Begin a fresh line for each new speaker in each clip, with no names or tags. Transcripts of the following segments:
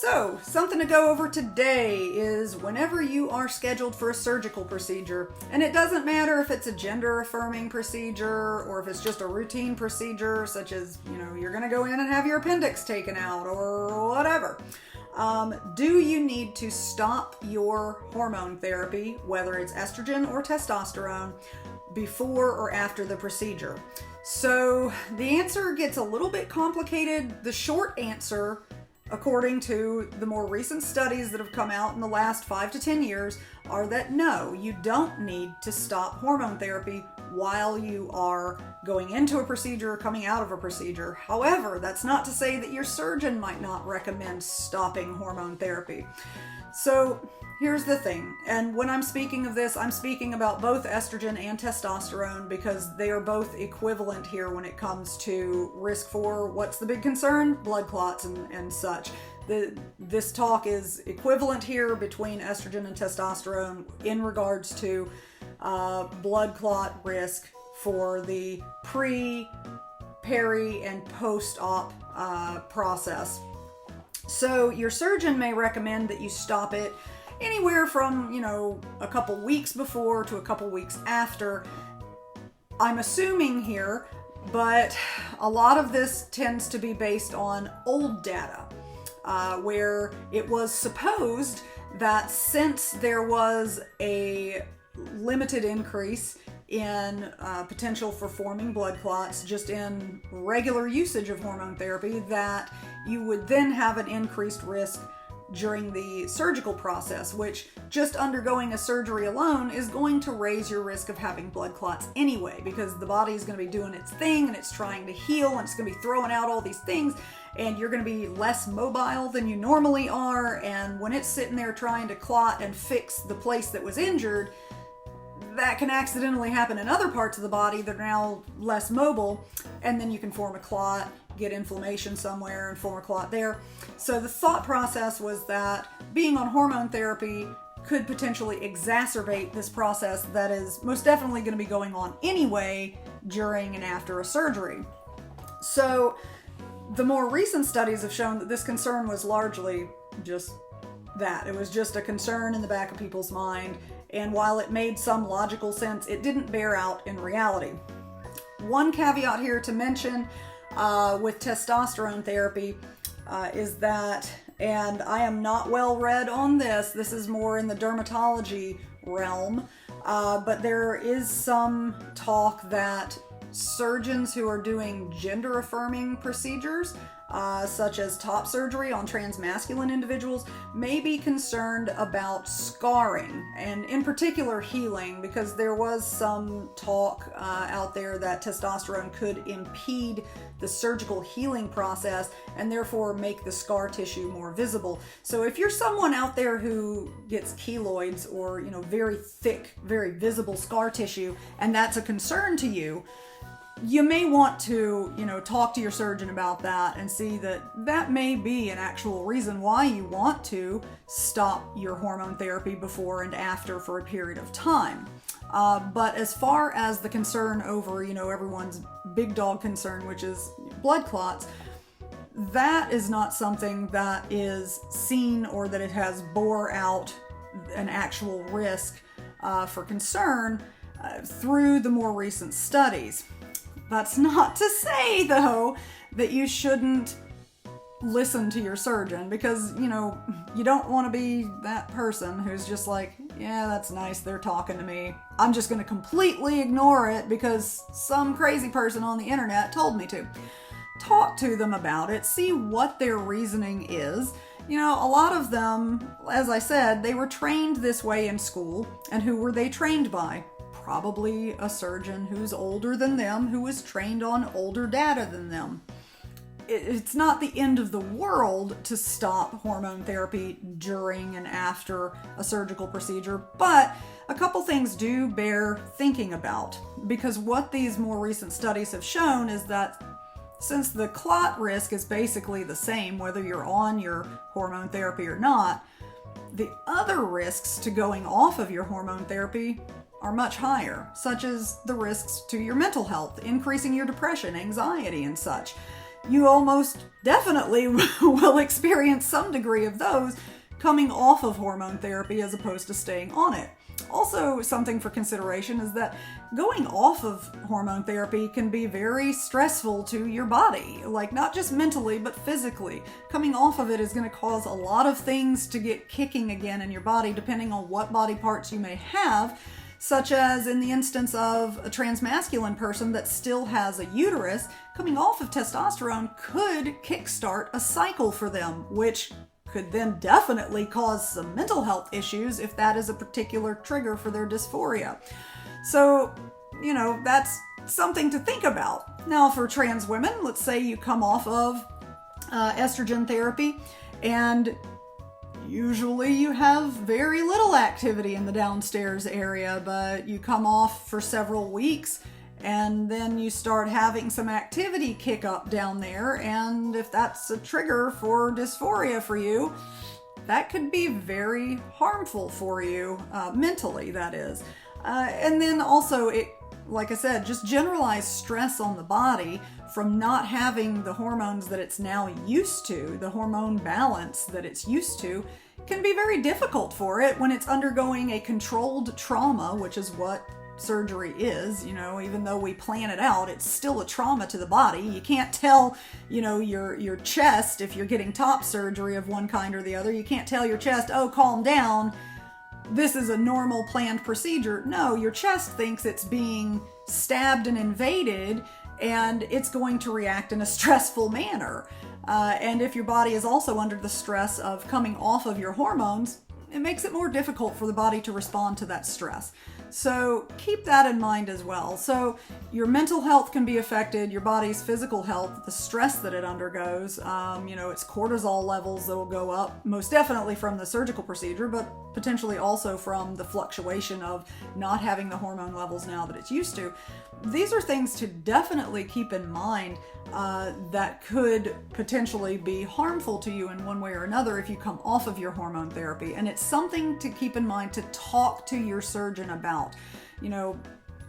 So, something to go over today is whenever you are scheduled for a surgical procedure, and it doesn't matter if it's a gender affirming procedure or if it's just a routine procedure, such as, you're going to go in and have your appendix taken out or whatever. Do you need to stop your hormone therapy, whether it's estrogen or testosterone, before or after the procedure? So the answer gets a little bit complicated. The short answer, according to the more recent studies that have come out in the last 5 to 10 years, are that no, you don't need to stop hormone therapy while you are going into a procedure or coming out of a procedure. However, that's not to say that your surgeon might not recommend stopping hormone therapy. So here's the thing, and when I'm speaking of this, I'm speaking about both estrogen and testosterone because they are both equivalent here when it comes to risk for what's the big concern? Blood clots and such. This talk is equivalent here between estrogen and testosterone in regards to blood clot risk for the pre, peri, and post-op process. So your surgeon may recommend that you stop it anywhere from, a couple weeks before to a couple weeks after. I'm assuming here, but a lot of this tends to be based on old data, where it was supposed that since there was a limited increase in potential for forming blood clots just in regular usage of hormone therapy, that you would then have an increased risk during the surgical process, which just undergoing a surgery alone is going to raise your risk of having blood clots anyway, because the body is going to be doing its thing and it's trying to heal and it's going to be throwing out all these things, and you're going to be less mobile than you normally are, and when it's sitting there trying to clot and fix the place that was injured, that can accidentally happen in other parts of the body that are now less mobile, and then you can form a clot, get inflammation somewhere and form a clot there. So the thought process was that being on hormone therapy could potentially exacerbate this process that is most definitely going to be going on anyway during and after a surgery. So the more recent studies have shown that this concern was largely just that. It was just a concern in the back of people's mind, and while it made some logical sense, it didn't bear out in reality. One caveat here to mention with testosterone therapy is that, and I am not well read on this is more in the dermatology realm, but there is some talk that surgeons who are doing gender affirming procedures, such as top surgery on transmasculine individuals, may be concerned about scarring and in particular healing, because there was some talk out there that testosterone could impede the surgical healing process and therefore make the scar tissue more visible. So if you're someone out there who gets keloids or very thick, very visible scar tissue, and that's a concern to you, you may want to, talk to your surgeon about that and see that that may be an actual reason why you want to stop your hormone therapy before and after for a period of time. But as far as the concern over, everyone's big dog concern, which is blood clots, that is not something that is seen or that it has bore out an actual risk for concern through the more recent studies. That's not to say, though, that you shouldn't listen to your surgeon, because, you don't want to be that person who's just like, yeah, that's nice, they're talking to me. I'm just going to completely ignore it because some crazy person on the internet told me to. Talk to them about it, see what their reasoning is. A lot of them, as I said, they were trained this way in school, and who were they trained by? Probably a surgeon who's older than them, who was trained on older data than them. It's not the end of the world to stop hormone therapy during and after a surgical procedure, but a couple things do bear thinking about, because what these more recent studies have shown is that since the clot risk is basically the same whether you're on your hormone therapy or not, the other risks to going off of your hormone therapy are much higher, such as the risks to your mental health, increasing your depression, anxiety, and such. you almost definitely will experience some degree of those coming off of hormone therapy as opposed to staying on it. Also, something for consideration is that going off of hormone therapy can be very stressful to your body, like not just mentally, but physically. Coming off of it is going to cause a lot of things to get kicking again in your body, depending on what body parts you may have, such as in the instance of a transmasculine person that still has a uterus. Coming off of testosterone could kickstart a cycle for them, which could then definitely cause some mental health issues if that is a particular trigger for their dysphoria. So, that's something to think about. Now, for trans women, let's say you come off of estrogen therapy, and usually you have very little activity in the downstairs area, but you come off for several weeks, and then you start having some activity kick up down there, and if that's a trigger for dysphoria for you, that could be very harmful for you, mentally, that is. And then also, like I said, just generalized stress on the body from not having the hormones that it's now used to, the hormone balance that it's used to, can be very difficult for it when it's undergoing a controlled trauma, which is what surgery is. Even though we plan it out, it's still a trauma to the body. You can't tell, your chest, if you're getting top surgery of one kind or the other, you can't tell your chest, oh, calm down, this is a normal planned procedure. No, your chest thinks it's being stabbed and invaded, and it's going to react in a stressful manner. And if your body is also under the stress of coming off of your hormones, it makes it more difficult for the body to respond to that stress. So keep that in mind as well. So your mental health can be affected, your body's physical health, the stress that it undergoes, its cortisol levels that will go up, most definitely from the surgical procedure, but potentially also from the fluctuation of not having the hormone levels now that it's used to. These are things to definitely keep in mind that could potentially be harmful to you in one way or another if you come off of your hormone therapy. And it's something to keep in mind to talk to your surgeon about.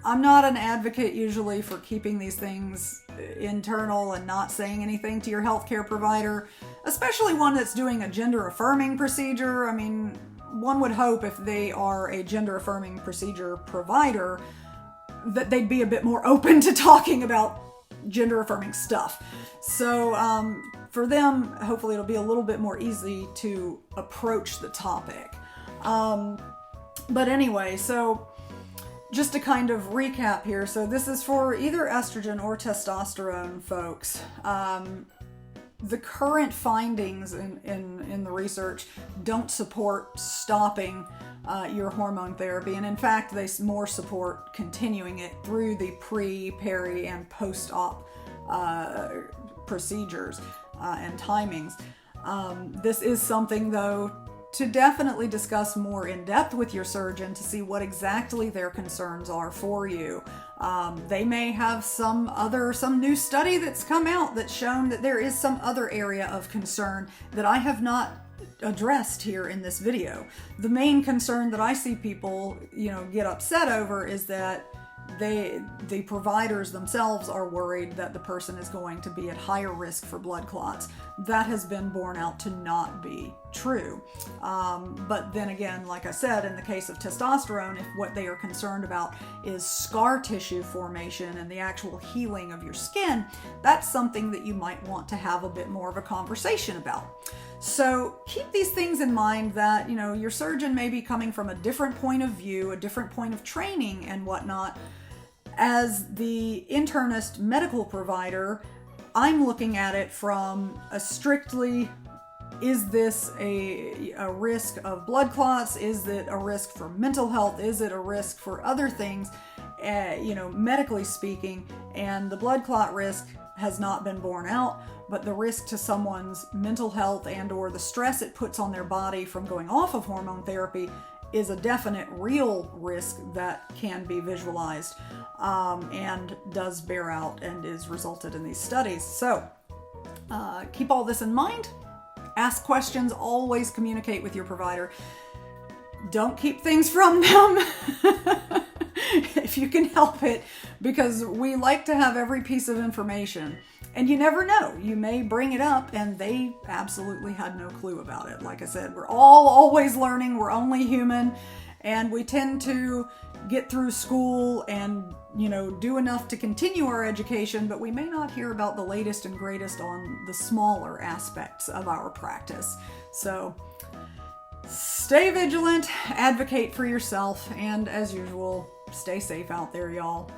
I'm not an advocate usually for keeping these things internal and not saying anything to your healthcare provider, especially one that's doing a gender affirming procedure. I mean, one would hope if they are a gender affirming procedure provider that they'd be a bit more open to talking about gender affirming stuff. So for them, hopefully it'll be a little bit more easy to approach the topic. But anyway, so just to kind of recap here. So this is for either estrogen or testosterone folks. The current findings in the research don't support stopping your hormone therapy, and in fact they more support continuing it through the pre, peri, and post-op procedures and timings. This is something, though, to definitely discuss more in depth with your surgeon to see what exactly their concerns are for you. They may have some new study that's come out that's shown that there is some other area of concern that I have not addressed here in this video. The main concern that I see people, get upset over is that the providers themselves are worried that the person is going to be at higher risk for blood clots. That has been borne out to not be true. But then again, like I said, in the case of testosterone, if what they are concerned about is scar tissue formation and the actual healing of your skin, that's something that you might want to have a bit more of a conversation about. So keep these things in mind that, your surgeon may be coming from a different point of view, a different point of training and whatnot. As the internist medical provider, I'm looking at it from a strictly, is this a risk of blood clots? Is it a risk for mental health? Is it a risk for other things, medically speaking? And the blood clot risk has not been borne out, but the risk to someone's mental health and or the stress it puts on their body from going off of hormone therapy is a definite real risk that can be visualized and does bear out and is resulted in these studies. So keep all this in mind. Ask questions, always communicate with your provider. Don't keep things from them if you can help it, because we like to have every piece of information. And you never know. You may bring it up and they absolutely had no clue about it. Like I said, we're all always learning. We're only human. And we tend to get through school and, do enough to continue our education, but we may not hear about the latest and greatest on the smaller aspects of our practice. So stay vigilant, advocate for yourself, and as usual, stay safe out there, y'all.